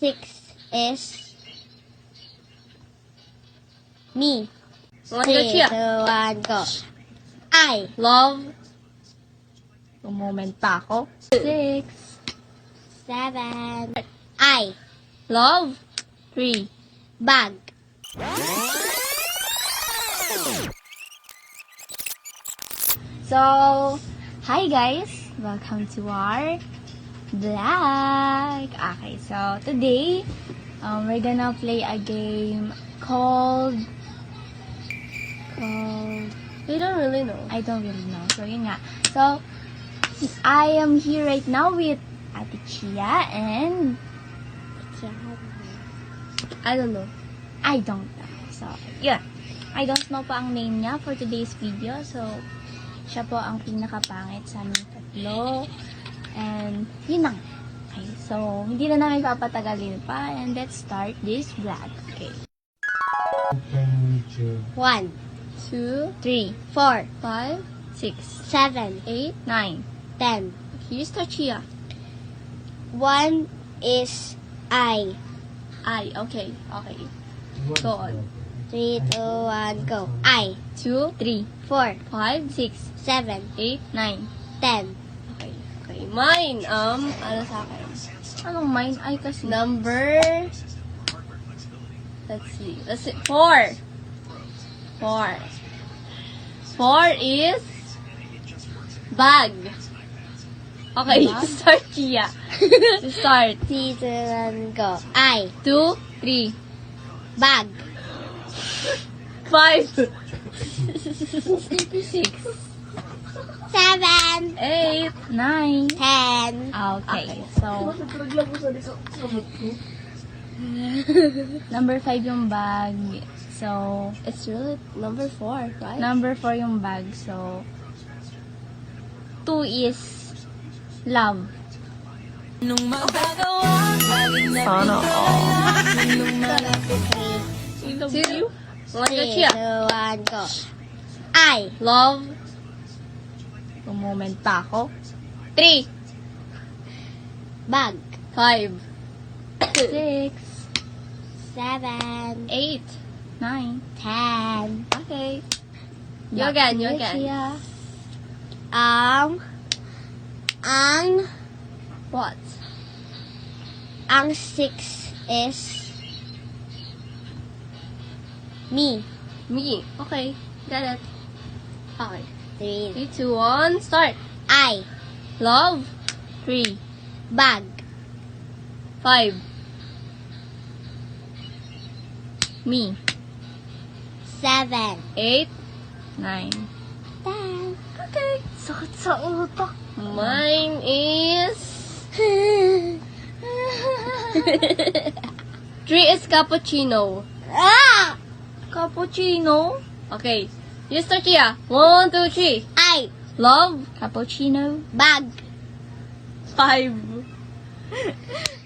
6 is me. 3, 2, 1, go. I Love. Yung moment pa ako. 6. 7. I Love. 3. bag. So, hi guys! Welcome to our vlog! Okay, so today, we're gonna play a game called... We don't really know. I don't really know. So, yun nga. So, I am here right now with Ate Chia and I don't know. I don't know. So, yun. I don't know pa ang name niya for today's video. So, siya po ang pinakapangit sa aming tatlo. And, yun lang. Okay, so, hindi na namin papatagalin pa. And let's start this vlog. Okay. 1, 2, 3, 4, 5, 6, 7, 8, 9. 10. You start, Chia. 1 is I. Okay. Go on. 3, 2, 1, go. I 2, 3, 4, 5, 6, 7, 8, 9. 10. Okay. Mine, ano sa akin? Anong mine? Ay, kasi. Number Let's see. 4. 4 is bag. Okay, Bag? start, Chia. Start. 3, 2, 1, go. I 2, 3, bag. 5, 6, 7, 8, 9. 10. Okay, so number 5 yung bag. So, It's really number 4, right? number 4 yung bag. So, 2 is love. Sana all. 2, 1, 3, 2, 1, go. I Love. Yung moment pa ako. 3, bag. 5, 6, 7, 8, 9. 10. Okay. You Back again, to you you, again. Chia. Ang What? 6 is me. Me. Okay. Got it. Okay. 3, 3, 2, 1, start. I Love. 3, bag. 5. Me. 7, 8, 9. 10. Okay. Sakit sa utak. Mine is 3 is cappuccino. Ah! Cappuccino? Okay. You start, Chia. 1, 2, 3. I Love. Cappuccino. bag. 5.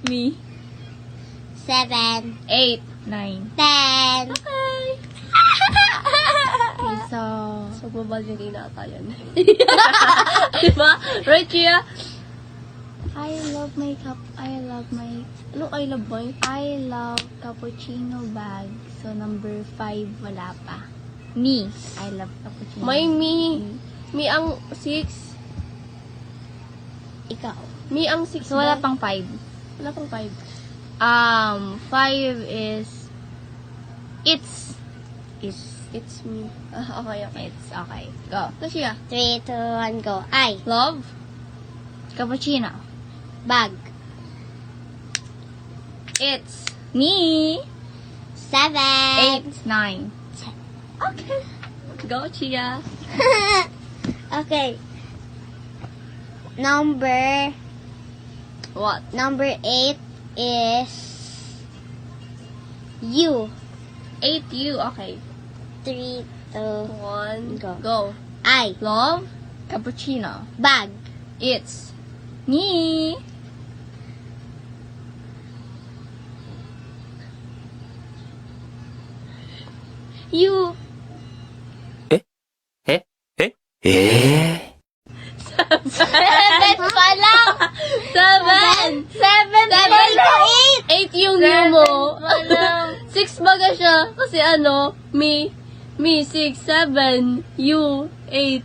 Me. 7, 8, 9. 10. Okay. Okay, so... So, baballerina ata yan. Diba? Right, Chia? I love cappuccino bag. So, number 5, wala pa. Me. I love cappuccino. May me. Me ang 6. Ikaw. Me ang 6. So, wala pang 5. Wala pang 5. 5 is... It's. It's me. Okay. It's. Okay. Go. Ito siya. 3, 2, 1, go. I Love. Cappuccino. bag. It's. Me. 7. 8, 9. Okay. Go, Chia. Okay. Number What? 8 is you. 8, you. Okay. 3, 2, 1. Go. Go. I Love. Cappuccino. bag. It's. Me. You. Seven pa lang! 7! 7 7 pa lang! 8. 8 you! 6 baga siya. Kasi ano, me 6, 7, you 8.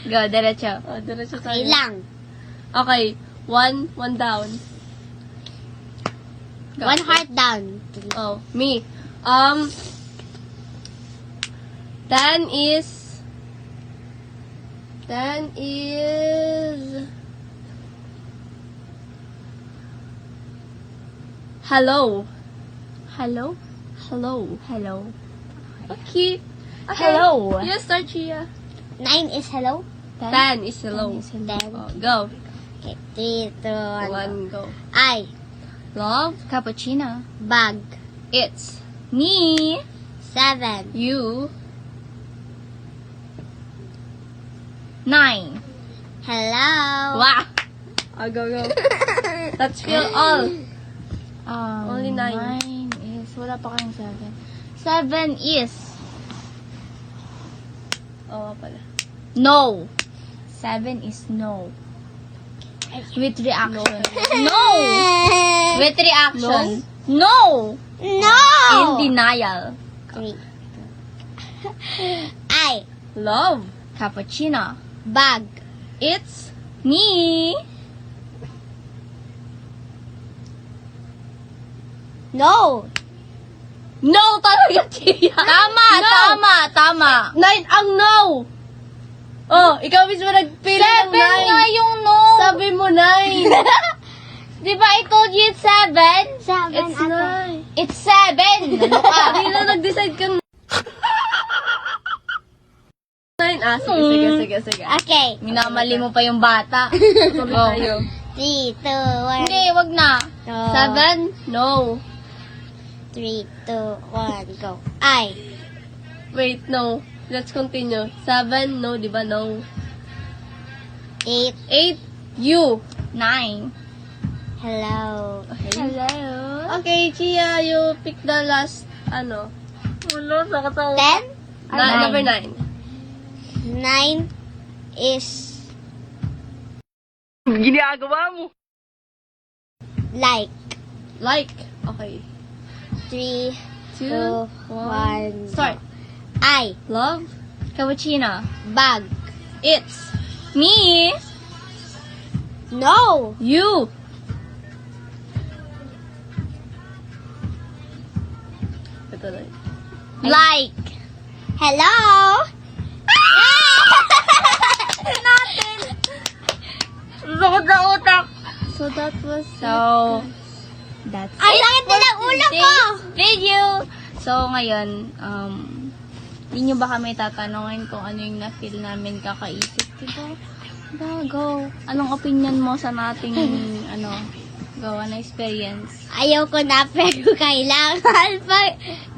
Go, diretso. Oh, diretso Okay tayo. lang. Okay, 1 down. Go. 1 heart down. Oh, me. 10 is hello. Hello? Hello. Hello. Okay. Hello. You start, Chia. 9 is hello. 10 is hello. Then, Oh, go. okay, 3, 2, 1. 1, go. I, Love. Cappuccino. bag. It's Me. 7. you. 9. Hello. Wow. Oh, go. Let's feel all. Only 9. 9 is, wala pa kayong 7. 7 is, Oo pala. no. 7 is no. With reaction. No. With reaction. No. No. In denial. 3. I, Love. Cappuccino. bag. It's Me. No. no talaga, Chia. Tama, No. tama. 9 ang no. Oh, ikaw mismo nagpili ng 7 nga 9. yung no. Sabi mo 9. Di ba I told you it's 7? 7. It's 9. It's 7. Ano ka? Hindi na nag-decide kang 9. Ah, sige. Okay. Minamali mo pa yung bata. Sabi Go. tayo. 3, 2, 1. Hindi, wag na. No. 7? No. 3, 2, 1, go. I, Wait, no. Let's continue. 7, no, di ba? No. 8. 8, you. 9. Hello. Hello. Okay, Chia, you pick the last, ano. Ulo, sa katawa. 10. Number 9. 9 is Ginagawa mo. like. Like. Okay. 3, 2, 2, 1. Start. I, Love. Cappuccino. bag. It's Me. No. you. Ito na. Like. Hello. Natin. Bakit na utak? So that was So, that's Ay, it sakit for na ng ulo ko. today's video. So, ngayon, hindi nyo ba kami tatanungin kung ano yung na-feel namin kakaisip? Diba? Go. Anong opinion mo sa nating, ano experience? Ayaw ko na pero kailangan pa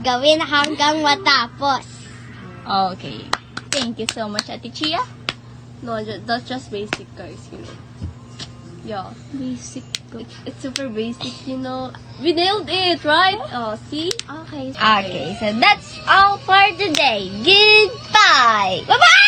gawin hanggang matapos. Okay. Thank you so much, Ate Chia. No, that's just basic, guys, you know. Yeah. Basic. It's super basic, you know. We nailed it, right? Oh, see? Okay, so that's all for today. Goodbye! Bye-bye!